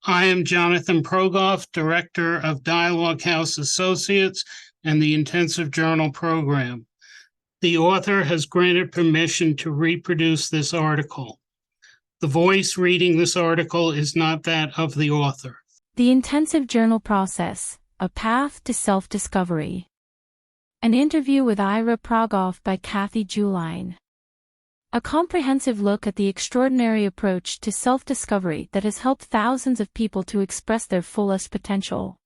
I am Jonathan Progoff, Director of Dialogue House Associates and the Intensive Journal Program. The author has granted permission to reproduce this article. The voice reading this article is not that of the author. The Intensive Journal Process, A Path to Self-Discovery. An interview with Ira Progoff by Juline. A comprehensive look at the extraordinary approach to self-discovery that has helped thousands of people to express their fullest potential.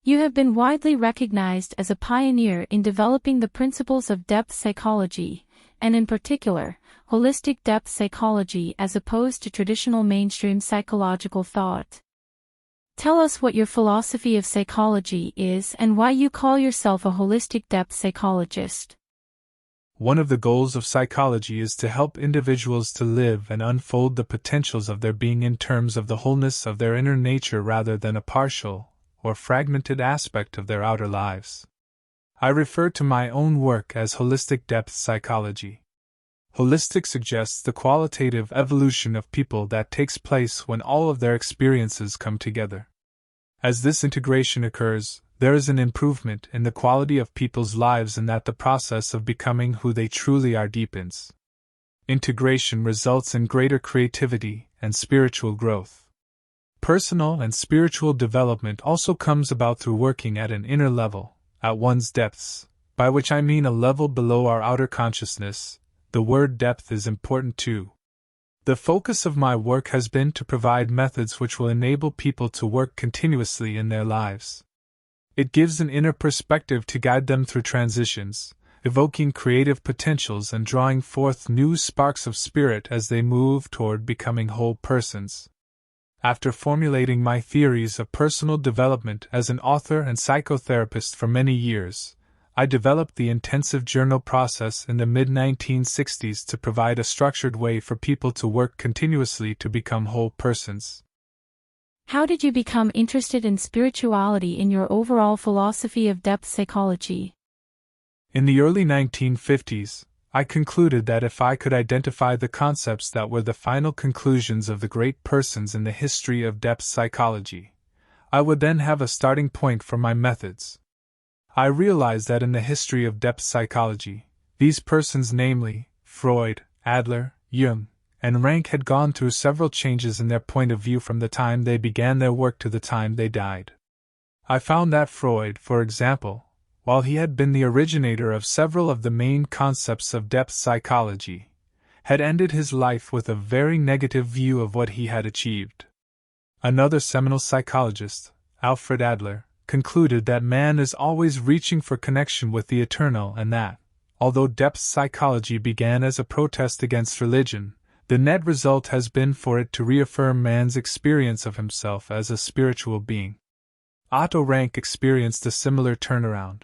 You have been widely recognized as a pioneer in developing the principles of depth psychology, and in particular, holistic depth psychology as opposed to traditional mainstream psychological thought. Tell us what your philosophy of psychology is and why you call yourself a holistic depth psychologist. One of the goals of psychology is to help individuals to live and unfold the potentials of their being in terms of the wholeness of their inner nature rather than a partial or fragmented aspect of their outer lives. I refer to my own work as holistic depth psychology. Holistic suggests the qualitative evolution of people that takes place when all of their experiences come together. As this integration occurs, there is an improvement in the quality of people's lives and that the process of becoming who they truly are deepens. Integration results in greater creativity and spiritual growth. Personal and spiritual development also comes about through working at an inner level, at one's depths, by which I mean a level below our outer consciousness. The word depth is important too. The focus of my work has been to provide methods which will enable people to work continuously in their lives. It gives an inner perspective to guide them through transitions, evoking creative potentials and drawing forth new sparks of spirit as they move toward becoming whole persons. After formulating my theories of personal development as an author and psychotherapist for many years, I developed the intensive journal process in the mid-1960s to provide a structured way for people to work continuously to become whole persons. How did you become interested in spirituality in your overall philosophy of depth psychology? In the early 1950s, I concluded that if I could identify the concepts that were the final conclusions of the great persons in the history of depth psychology, I would then have a starting point for my methods. I realized that in the history of depth psychology, these persons, namely Freud, Adler, Jung, and Rank, had gone through several changes in their point of view from the time they began their work to the time they died. I found that Freud, for example, while he had been the originator of several of the main concepts of depth psychology, had ended his life with a very negative view of what he had achieved. Another seminal psychologist, Alfred Adler, concluded that man is always reaching for connection with the eternal and that, although depth psychology began as a protest against religion, the net result has been for it to reaffirm man's experience of himself as a spiritual being. Otto Rank experienced a similar turnaround.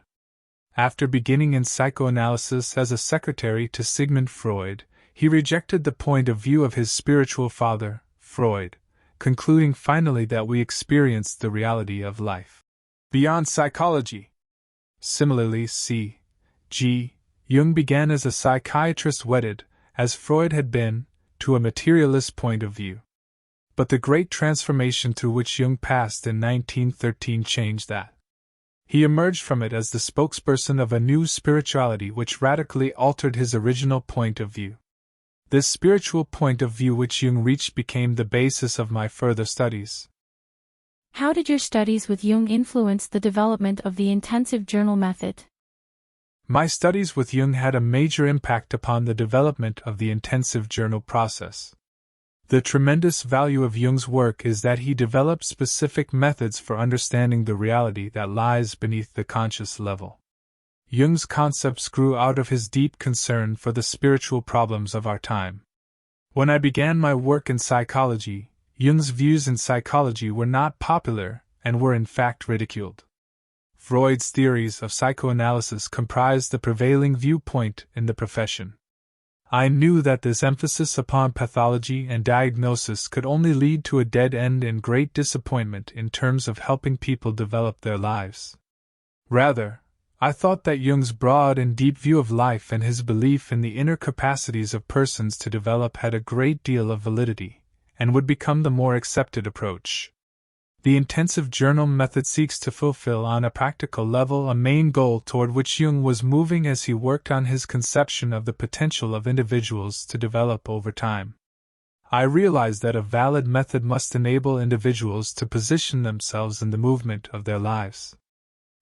After beginning in psychoanalysis as a secretary to Sigmund Freud, he rejected the point of view of his spiritual father, Freud, concluding finally that we experienced the reality of life beyond psychology. Similarly, C.G. Jung began as a psychiatrist wedded, as Freud had been, to a materialist point of view. But the great transformation through which Jung passed in 1913 changed that. He emerged from it as the spokesperson of a new spirituality which radically altered his original point of view. This spiritual point of view which Jung reached became the basis of my further studies. How did your studies with Jung influence the development of the intensive journal method? My studies with Jung had a major impact upon the development of the intensive journal process. The tremendous value of Jung's work is that he developed specific methods for understanding the reality that lies beneath the conscious level. Jung's concepts grew out of his deep concern for the spiritual problems of our time. When I began my work in psychology, Jung's views in psychology were not popular and were in fact ridiculed. Freud's theories of psychoanalysis comprised the prevailing viewpoint in the profession. I knew that this emphasis upon pathology and diagnosis could only lead to a dead end and great disappointment in terms of helping people develop their lives. Rather, I thought that Jung's broad and deep view of life and his belief in the inner capacities of persons to develop had a great deal of validity, and would become the more accepted approach. The intensive journal method seeks to fulfill on a practical level a main goal toward which Jung was moving as he worked on his conception of the potential of individuals to develop over time. I realized that a valid method must enable individuals to position themselves in the movement of their lives.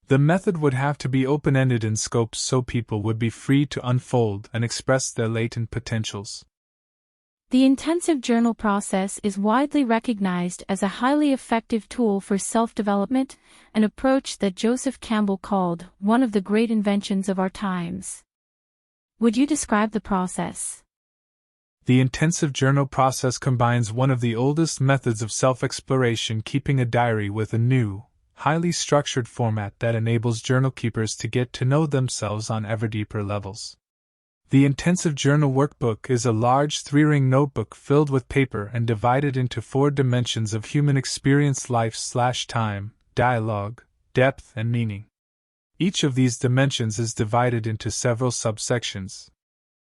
The method would have to be open-ended in scope so people would be free to unfold and express their latent potentials. The intensive journal process is widely recognized as a highly effective tool for self-development, an approach that Joseph Campbell called one of the great inventions of our times. Would you describe the process? The intensive journal process combines one of the oldest methods of self-exploration, keeping a diary, with a new, highly structured format that enables journal keepers to get to know themselves on ever deeper levels. The Intensive Journal Workbook is a large 3-ring notebook filled with paper and divided into 4 dimensions of human experience: life/time, dialogue, depth, and meaning. Each of these dimensions is divided into several subsections.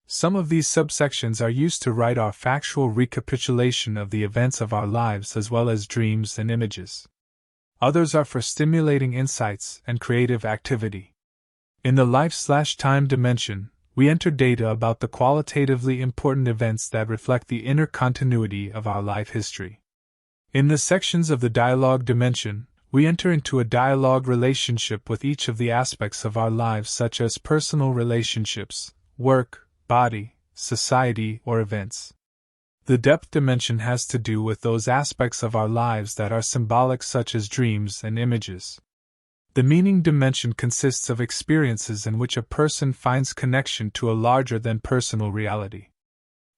Some of these subsections are used to write our factual recapitulation of the events of our lives as well as dreams and images. Others are for stimulating insights and creative activity. In the life/time dimension, we enter data about the qualitatively important events that reflect the inner continuity of our life history. In the sections of the dialogue dimension, we enter into a dialogue relationship with each of the aspects of our lives, such as personal relationships, work, body, society, or events. The depth dimension has to do with those aspects of our lives that are symbolic, such as dreams and images. The meaning dimension consists of experiences in which a person finds connection to a larger-than-personal reality.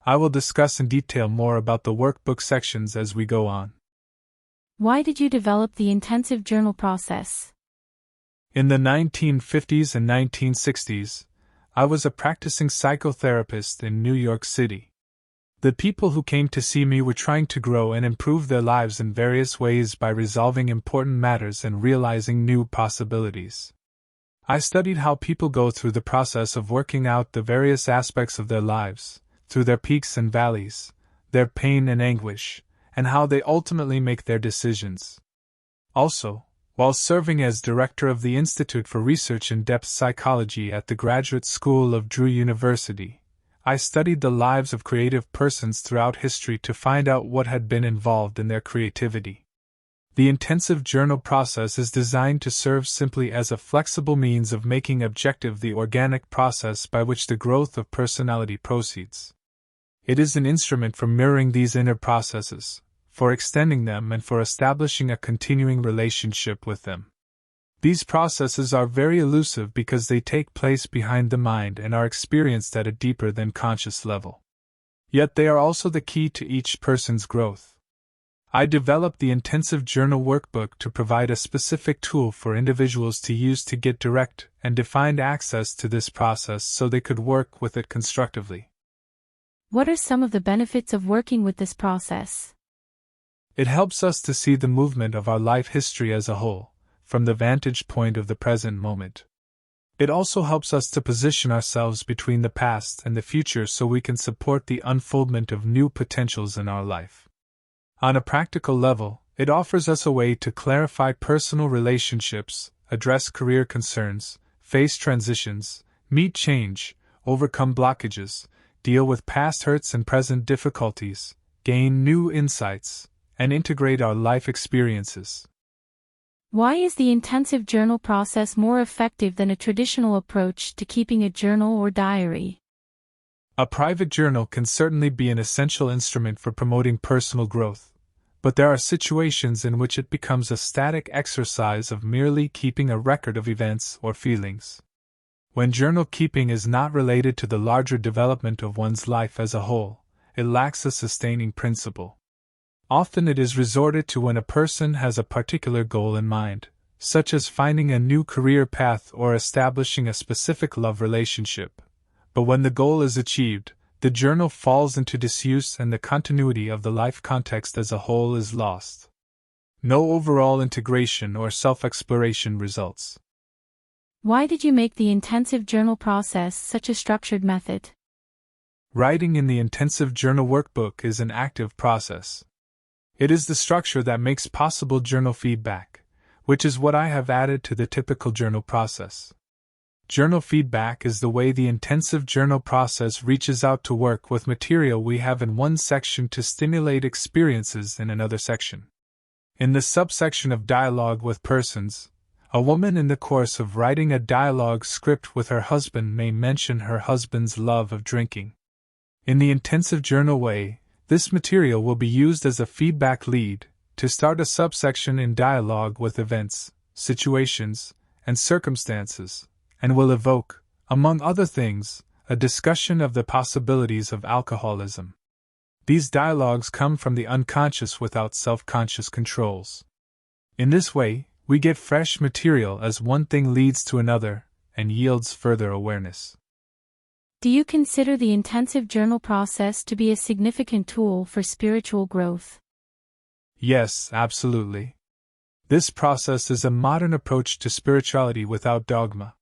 I will discuss in detail more about the workbook sections as we go on. Why did you develop the intensive journal process? In the 1950s and 1960s, I was a practicing psychotherapist in New York City. The people who came to see me were trying to grow and improve their lives in various ways by resolving important matters and realizing new possibilities. I studied how people go through the process of working out the various aspects of their lives, through their peaks and valleys, their pain and anguish, and how they ultimately make their decisions. Also, while serving as director of the Institute for Research in Depth Psychology at the Graduate School of Drew University, I studied the lives of creative persons throughout history to find out what had been involved in their creativity. The intensive journal process is designed to serve simply as a flexible means of making objective the organic process by which the growth of personality proceeds. It is an instrument for mirroring these inner processes, for extending them, and for establishing a continuing relationship with them. These processes are very elusive because they take place behind the mind and are experienced at a deeper than conscious level. Yet they are also the key to each person's growth. I developed the Intensive Journal Workbook to provide a specific tool for individuals to use to get direct and defined access to this process so they could work with it constructively. What are some of the benefits of working with this process? It helps us to see the movement of our life history as a whole, from the vantage point of the present moment. It also helps us to position ourselves between the past and the future so we can support the unfoldment of new potentials in our life. On a practical level, it offers us a way to clarify personal relationships, address career concerns, face transitions, meet change, overcome blockages, deal with past hurts and present difficulties, gain new insights, and integrate our life experiences. Why is the intensive journal process more effective than a traditional approach to keeping a journal or diary? A private journal can certainly be an essential instrument for promoting personal growth, but there are situations in which it becomes a static exercise of merely keeping a record of events or feelings. When journal keeping is not related to the larger development of one's life as a whole, it lacks a sustaining principle. Often it is resorted to when a person has a particular goal in mind, such as finding a new career path or establishing a specific love relationship. But when the goal is achieved, the journal falls into disuse and the continuity of the life context as a whole is lost. No overall integration or self-exploration results. Why did you make the intensive journal process such a structured method? Writing in the Intensive Journal Workbook is an active process. It is the structure that makes possible journal feedback, which is what I have added to the typical journal process. Journal feedback is the way the intensive journal process reaches out to work with material we have in one section to stimulate experiences in another section. In the subsection of dialogue with persons, a woman in the course of writing a dialogue script with her husband may mention her husband's love of drinking. In the intensive journal way, this material will be used as a feedback lead to start a subsection in dialogue with events, situations, and circumstances, and will evoke, among other things, a discussion of the possibilities of alcoholism. These dialogues come from the unconscious without self-conscious controls. In this way, we get fresh material as one thing leads to another and yields further awareness. Do you consider the intensive journal process to be a significant tool for spiritual growth? Yes, absolutely. This process is a modern approach to spirituality without dogma.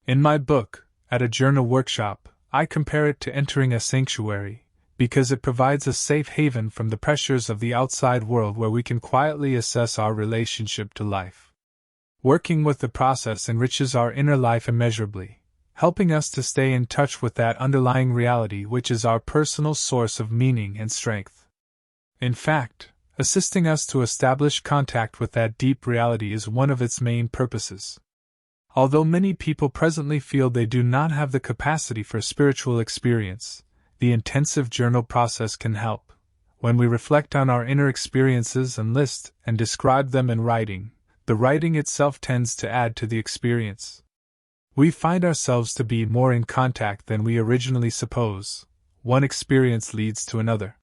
In my book, At a Journal Workshop, I compare it to entering a sanctuary, because it provides a safe haven from the pressures of the outside world where we can quietly assess our relationship to life. Working with the process enriches our inner life immeasurably, helping us to stay in touch with that underlying reality which is our personal source of meaning and strength. In fact, assisting us to establish contact with that deep reality is one of its main purposes. Although many people presently feel they do not have the capacity for spiritual experience, the intensive journal process can help. When we reflect on our inner experiences and list and describe them in writing, the writing itself tends to add to the experience. We find ourselves to be more in contact than we originally suppose. One experience leads to another.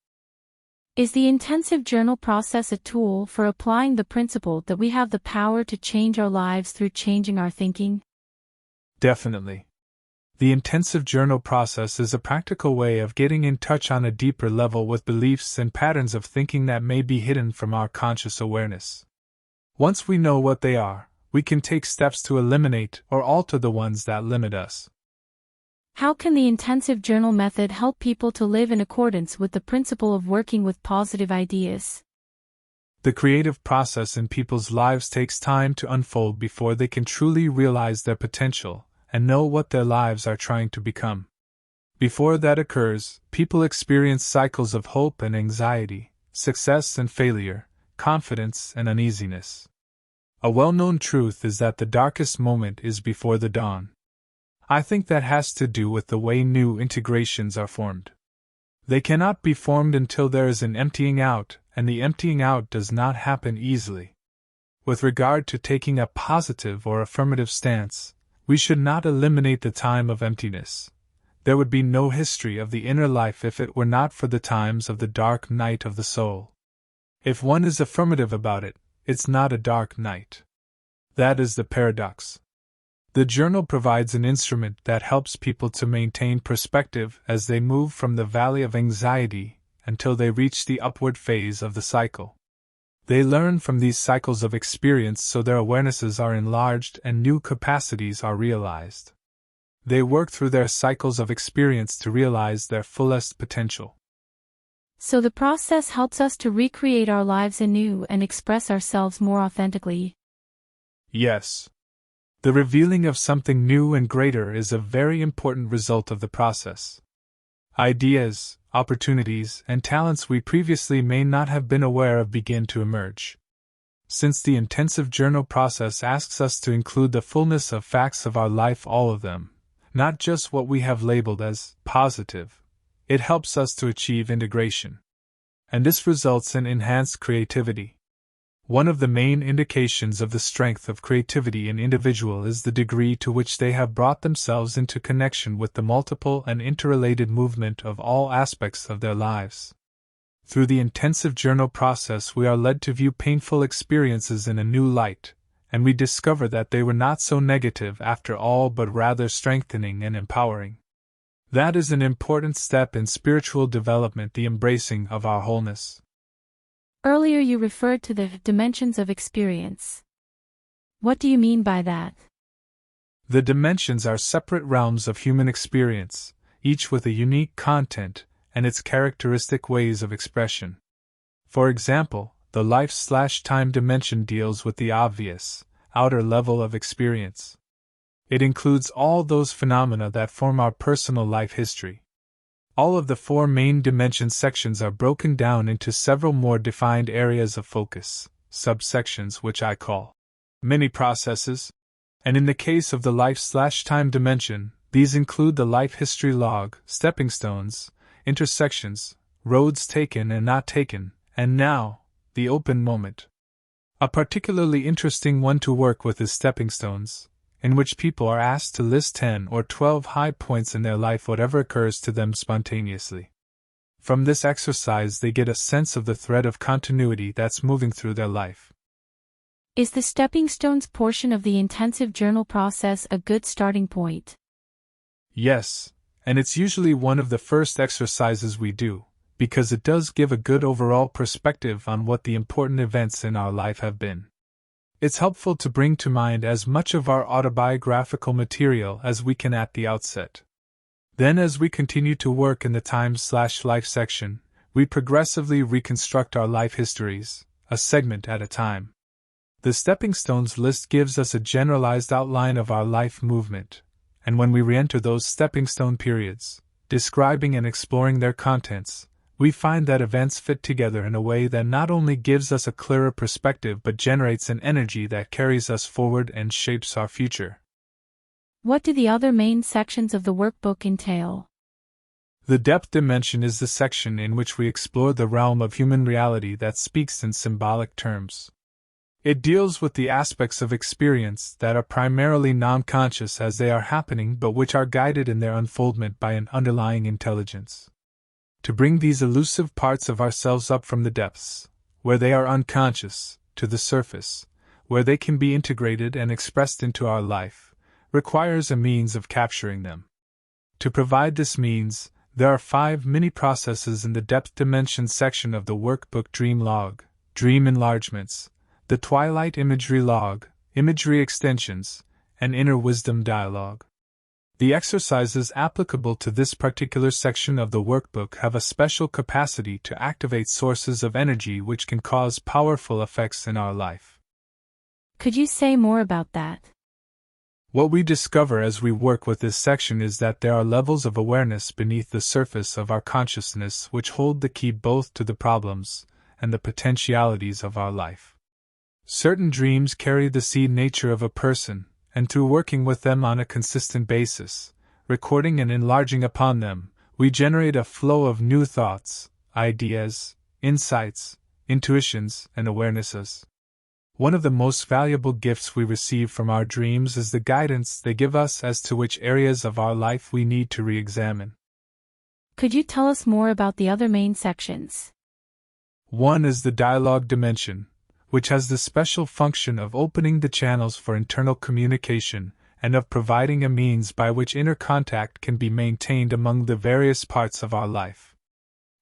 Is the intensive journal process a tool for applying the principle that we have the power to change our lives through changing our thinking? Definitely. The intensive journal process is a practical way of getting in touch on a deeper level with beliefs and patterns of thinking that may be hidden from our conscious awareness. Once we know what they are, we can take steps to eliminate or alter the ones that limit us. How can the intensive journal method help people to live in accordance with the principle of working with positive ideas? The creative process in people's lives takes time to unfold before they can truly realize their potential and know what their lives are trying to become. Before that occurs, people experience cycles of hope and anxiety, success and failure, confidence and uneasiness. A well-known truth is that the darkest moment is before the dawn. I think that has to do with the way new integrations are formed. They cannot be formed until there is an emptying out, and the emptying out does not happen easily. With regard to taking a positive or affirmative stance, we should not eliminate the time of emptiness. There would be no history of the inner life if it were not for the times of the dark night of the soul. If one is affirmative about it, it's not a dark night. That is the paradox. The journal provides an instrument that helps people to maintain perspective as they move from the valley of anxiety until they reach the upward phase of the cycle. They learn from these cycles of experience so their awarenesses are enlarged and new capacities are realized. They work through their cycles of experience to realize their fullest potential. So the process helps us to recreate our lives anew and express ourselves more authentically. Yes. The revealing of something new and greater is a very important result of the process. Ideas, opportunities, and talents we previously may not have been aware of begin to emerge. Since the intensive journal process asks us to include the fullness of facts of our life, all of them, not just what we have labeled as positive, it helps us to achieve integration. And this results in enhanced creativity. One of the main indications of the strength of creativity in individual is the degree to which they have brought themselves into connection with the multiple and interrelated movement of all aspects of their lives. Through the intensive journal process, we are led to view painful experiences in a new light, and we discover that they were not so negative after all but rather strengthening and empowering. That is an important step in spiritual development, the embracing of our wholeness. Earlier you referred to the dimensions of experience. What do you mean by that? The dimensions are separate realms of human experience, each with a unique content and its characteristic ways of expression. For example, the life/time dimension deals with the obvious, outer level of experience. It includes all those phenomena that form our personal life history. All of the 4 main dimension sections are broken down into several more defined areas of focus, subsections which I call mini-processes, and in the case of the life/time dimension, these include the life history log, stepping stones, intersections, roads taken and not taken, and now, the open moment. A particularly interesting one to work with is stepping stones, in which people are asked to list 10 or 12 high points in their life, whatever occurs to them spontaneously. From this exercise, they get a sense of the thread of continuity that's moving through their life. Is the stepping stones portion of the intensive journal process a good starting point? Yes, and it's usually one of the first exercises we do, because it does give a good overall perspective on what the important events in our life have been. It's helpful to bring to mind as much of our autobiographical material as we can at the outset. Then, as we continue to work in the time/life section, we progressively reconstruct our life histories, a segment at a time. The stepping stones list gives us a generalized outline of our life movement, and when we re-enter those stepping stone periods, describing and exploring their contents, we find that events fit together in a way that not only gives us a clearer perspective but generates an energy that carries us forward and shapes our future. What do the other main sections of the workbook entail? The depth dimension is the section in which we explore the realm of human reality that speaks in symbolic terms. It deals with the aspects of experience that are primarily non-conscious as they are happening but which are guided in their unfoldment by an underlying intelligence. To bring these elusive parts of ourselves up from the depths, where they are unconscious, to the surface, where they can be integrated and expressed into our life, requires a means of capturing them. To provide this means, there are 5 mini-processes in the depth dimension section of the workbook: dream log, dream enlargements, the twilight imagery log, imagery extensions, and inner wisdom dialogue. The exercises applicable to this particular section of the workbook have a special capacity to activate sources of energy which can cause powerful effects in our life. Could you say more about that? What we discover as we work with this section is that there are levels of awareness beneath the surface of our consciousness which hold the key both to the problems and the potentialities of our life. Certain dreams carry the seed nature of a person, and through working with them on a consistent basis, recording and enlarging upon them, we generate a flow of new thoughts, ideas, insights, intuitions, and awarenesses. One of the most valuable gifts we receive from our dreams is the guidance they give us as to which areas of our life we need to re-examine. Could you tell us more about the other main sections? One is the dialogue dimension, which has the special function of opening the channels for internal communication and of providing a means by which inner contact can be maintained among the various parts of our life.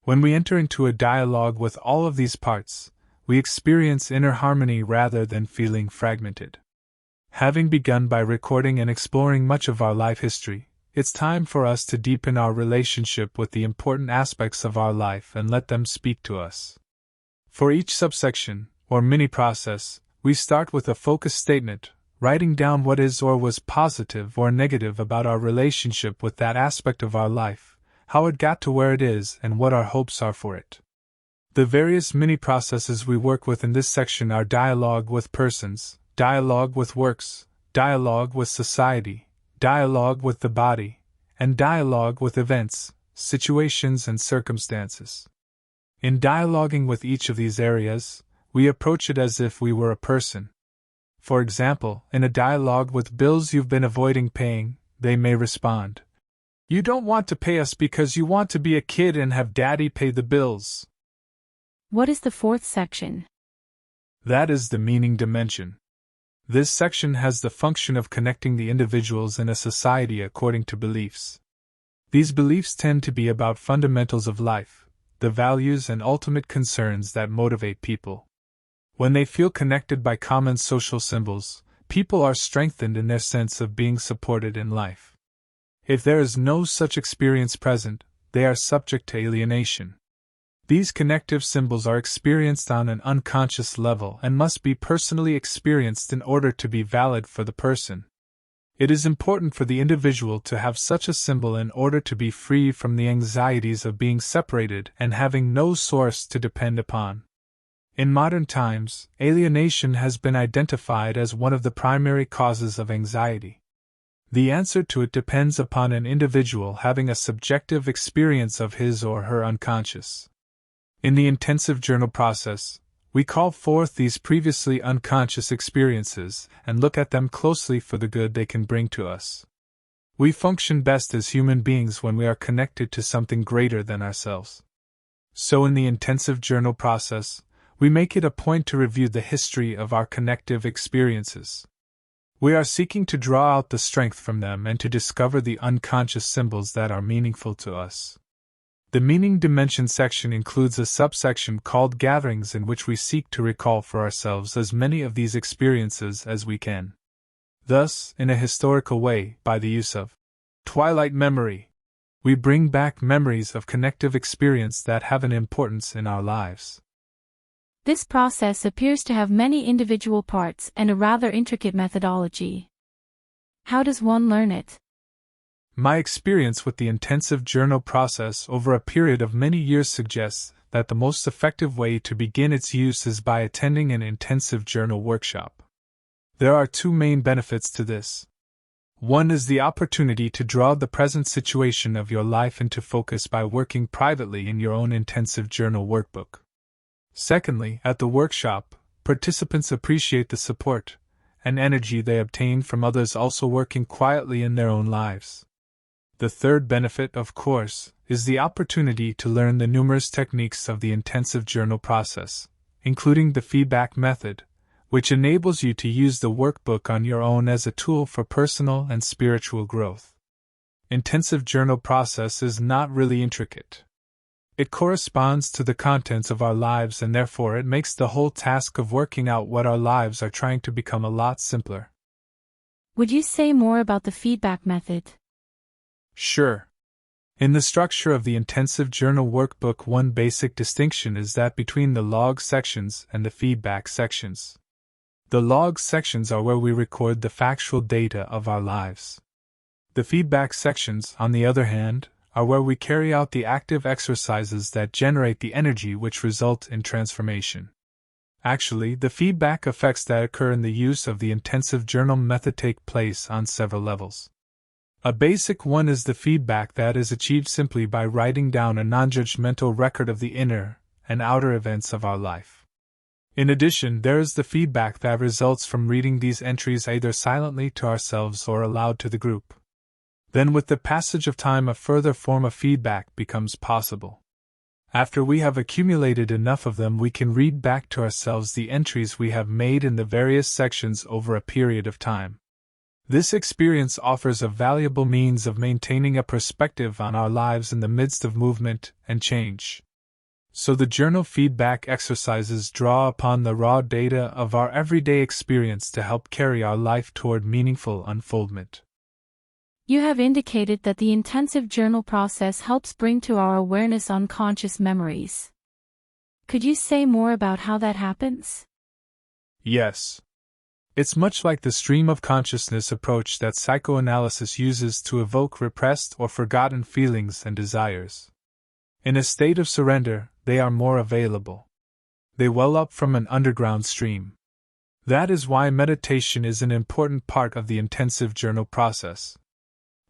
When we enter into a dialogue with all of these parts, we experience inner harmony rather than feeling fragmented. Having begun by recording and exploring much of our life history, it's time for us to deepen our relationship with the important aspects of our life and let them speak to us. For each subsection, or mini-process, we start with a focus statement, writing down what is or was positive or negative about our relationship with that aspect of our life, how it got to where it is, and what our hopes are for it. The various mini-processes we work with in this section are dialogue with persons, dialogue with works, dialogue with society, dialogue with the body, and dialogue with events, situations, and circumstances. In dialoguing with each of these areas, we approach it as if we were a person. For example, in a dialogue with bills you've been avoiding paying, they may respond, "You don't want to pay us because you want to be a kid and have daddy pay the bills." What is the 4th section? That is the meaning dimension. This section has the function of connecting the individuals in a society according to beliefs. These beliefs tend to be about fundamentals of life, the values and ultimate concerns that motivate people. When they feel connected by common social symbols, people are strengthened in their sense of being supported in life. If there is no such experience present, they are subject to alienation. These connective symbols are experienced on an unconscious level and must be personally experienced in order to be valid for the person. It is important for the individual to have such a symbol in order to be free from the anxieties of being separated and having no source to depend upon. In modern times, alienation has been identified as one of the primary causes of anxiety. The answer to it depends upon an individual having a subjective experience of his or her unconscious. In the intensive journal process, we call forth these previously unconscious experiences and look at them closely for the good they can bring to us. We function best as human beings when we are connected to something greater than ourselves. So in the intensive journal process, we make it a point to review the history of our connective experiences. We are seeking to draw out the strength from them and to discover the unconscious symbols that are meaningful to us. The meaning dimension section includes a subsection called gatherings in which we seek to recall for ourselves as many of these experiences as we can. Thus, in a historical way, by the use of twilight memory, we bring back memories of connective experience that have an importance in our lives. This process appears to have many individual parts and a rather intricate methodology. How does one learn it? My experience with the intensive journal process over a period of many years suggests that the most effective way to begin its use is by attending an intensive journal workshop. There are two main benefits to this. One is the opportunity to draw the present situation of your life into focus by working privately in your own intensive journal workbook. Secondly, at the workshop, participants appreciate the support and energy they obtain from others also working quietly in their own lives. The third benefit, of course, is the opportunity to learn the numerous techniques of the intensive journal process, including the feedback method, which enables you to use the workbook on your own as a tool for personal and spiritual growth. Intensive journal process is not really intricate. It corresponds to the contents of our lives and therefore it makes the whole task of working out what our lives are trying to become a lot simpler. Would you say more about the feedback method? Sure. In the structure of the intensive journal workbook, one basic distinction is that between the log sections and the feedback sections. The log sections are where we record the factual data of our lives. The feedback sections, on the other hand, are where we carry out the active exercises that generate the energy which result in transformation. Actually, the feedback effects that occur in the use of the intensive journal method take place on several levels. A basic one is the feedback that is achieved simply by writing down a non-judgmental record of the inner and outer events of our life. In addition, there is the feedback that results from reading these entries either silently to ourselves or aloud to the group. Then with the passage of time a further form of feedback becomes possible. After we have accumulated enough of them, we can read back to ourselves the entries we have made in the various sections over a period of time. This experience offers a valuable means of maintaining a perspective on our lives in the midst of movement and change. So the journal feedback exercises draw upon the raw data of our everyday experience to help carry our life toward meaningful unfoldment. You have indicated that the intensive journal process helps bring to our awareness unconscious memories. Could you say more about how that happens? Yes. It's much like the stream of consciousness approach that psychoanalysis uses to evoke repressed or forgotten feelings and desires. In a state of surrender, they are more available. They well up from an underground stream. That is why meditation is an important part of the intensive journal process.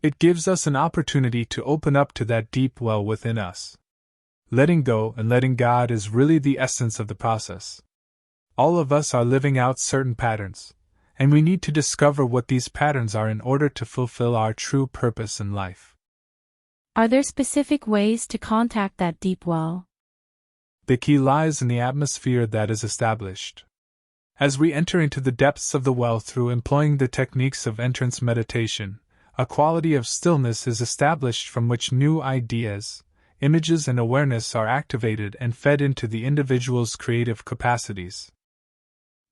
It gives us an opportunity to open up to that deep well within us. Letting go and letting God is really the essence of the process. All of us are living out certain patterns, and we need to discover what these patterns are in order to fulfill our true purpose in life. Are there specific ways to contact that deep well? The key lies in the atmosphere that is established. As we enter into the depths of the well through employing the techniques of entrance meditation, a quality of stillness is established from which new ideas, images, and awareness are activated and fed into the individual's creative capacities.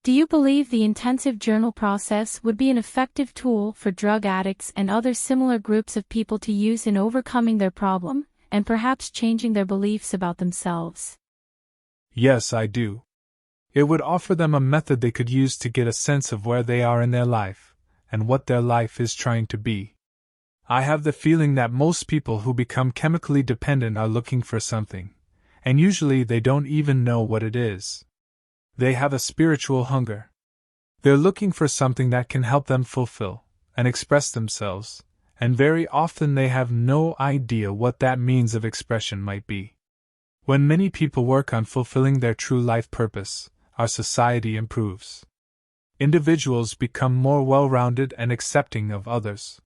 Do you believe the intensive journal process would be an effective tool for drug addicts and other similar groups of people to use in overcoming their problem, and perhaps changing their beliefs about themselves. Yes, I do. It would offer them a method they could use to get a sense of where they are in their life, and what their life is trying to be. I have the feeling that most people who become chemically dependent are looking for something, and usually they don't even know what it is. They have a spiritual hunger. They're looking for something that can help them fulfill and express themselves, and very often they have no idea what that means of expression might be. When many people work on fulfilling their true life purpose, our society improves. Individuals become more well-rounded and accepting of others.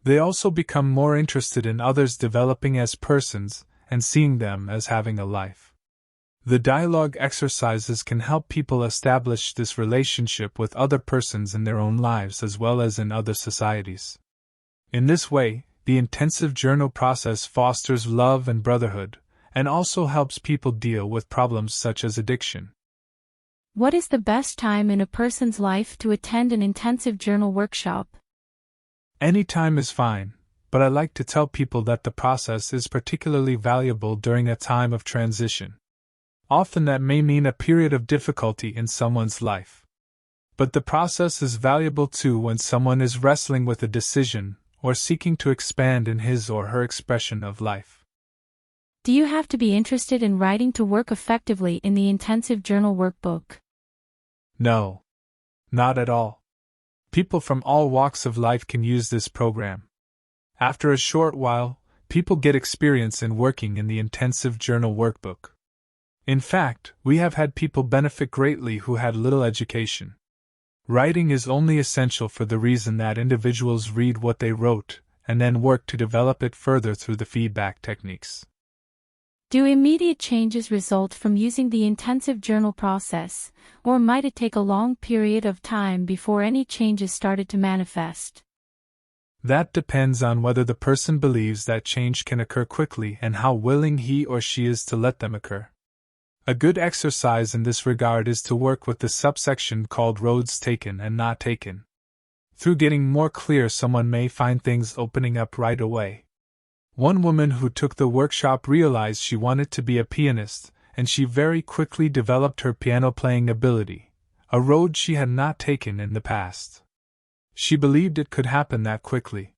They also become more interested in others developing as persons and seeing them as having a life. The dialogue exercises can help people establish this relationship with other persons in their own lives as well as in other societies. In this way, the intensive journal process fosters love and brotherhood, and also helps people deal with problems such as addiction. What is the best time in a person's life to attend an intensive journal workshop? Any time is fine, but I like to tell people that the process is particularly valuable during a time of transition. Often that may mean a period of difficulty in someone's life. But the process is valuable too when someone is wrestling with a decision or seeking to expand in his or her expression of life. Do you have to be interested in writing to work effectively in the intensive journal workbook? No. Not at all. People from all walks of life can use this program. After a short while, people get experience in working in the intensive journal workbook. In fact, we have had people benefit greatly who had little education. Writing is only essential for the reason that individuals read what they wrote and then work to develop it further through the feedback techniques. Do immediate changes result from using the intensive journal process, or might it take a long period of time before any changes started to manifest? That depends on whether the person believes that change can occur quickly and how willing he or she is to let them occur. A good exercise in this regard is to work with the subsection called roads taken and not taken. Through getting more clear, someone may find things opening up right away. One woman who took the workshop realized she wanted to be a pianist, and she very quickly developed her piano playing ability, a road she had not taken in the past. She believed it could happen that quickly.